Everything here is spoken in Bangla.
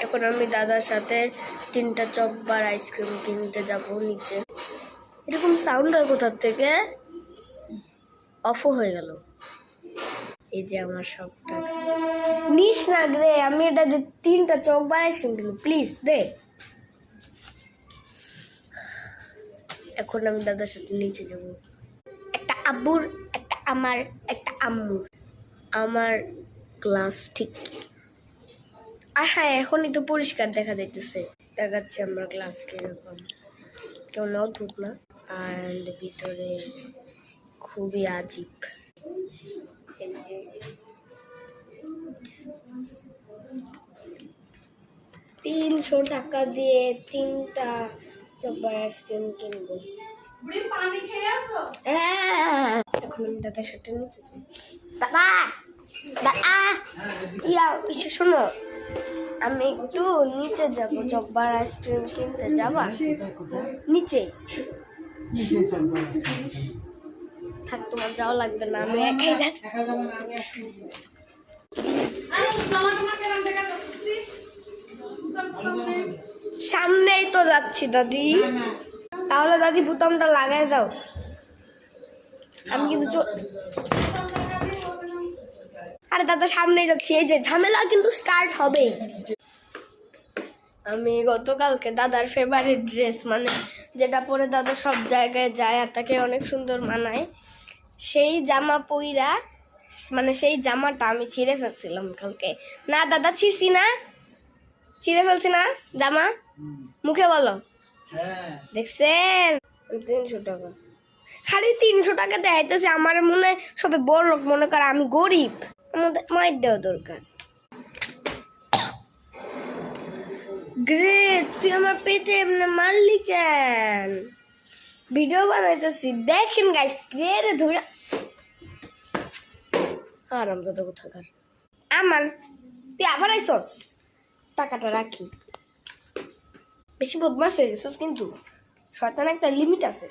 এখন আমি দাদার সাথে 3টা চকবার আইসক্রিম কিনতে যাব নিচে। এরকম সাউন্ড হয় কোথার থেকে? অফও হয়ে গেল। এই যে আমার সব টাকা নিস না রে, আমি এটা 3টা চকবার আইসক্রিম কিনবো, প্লিজ দে। এখন আমি দাদার সাথে নিচে যাব। একটা আব্বুর, একটা আমার, একটা আম্মুর। আমার ক্লাস ঠিক, আর হ্যাঁ এখনই তো পরিষ্কার দেখা যাইতেছে। দেখাচ্ছে আমার ক্লাস কিরকম, কেমন অদ্ভুত না? আর ভিতরে খুবই আজীব। 300 টাকা দিয়ে 3টা চকবার আইসক্রিম কিনবো। হ্যাঁ, এখন আমি দাদার সাথে নিচে যাই। দাদা দাদা শোনো, আমি একটু নিচে যাব, চকবার আইসক্রিম কিনতে যাবা? নিচে থাক, তোমার যাওয়া লাগবে না, আমি একাই সামনেই তো যাচ্ছি দাদি। তাহলে দাদি বোতামটা লাগাই দাও, আমি কিন্তু আরে দাদা সামনেই যাচ্ছি, এই যে ঝামেলা কিন্তু স্টার্ট হবেই। আমি গতকালকে দাদার ফেভারিট ড্রেস, মানে যেটা পরে দাদা সব জায়গায় যায় আর তাকে অনেক সুন্দর মানায়, সেই জামা পইরা, মানে সেই জামাটা আমি ছিঁড়ে ফেলছিলাম কালকে। না দাদা ছিঁড়ছি না, ছিঁড়ে ফেলছি না জামা, মুখে বলো। দেখছেন 300 টাকা, খালি 300 টাকা দেখাইতেছে। আমার মনে সবে বড় লোক মনে করে, আমি গরিব, আমাদের মাইর দেওয়া দরকার। গ্রেট, তুই আমার পেটে এমনি মারলি কেন? ভিডিও বানাইতেছি দেখেন গাইস, গ্রেট ধরে আরাম দাদা কোথাকার। আমার তুই আবার আইসস, টাকাটা রাখি। বেশি বদমাশ হয়ে গেছিস কিন্তু, শয়তান একটা লিমিট আছে।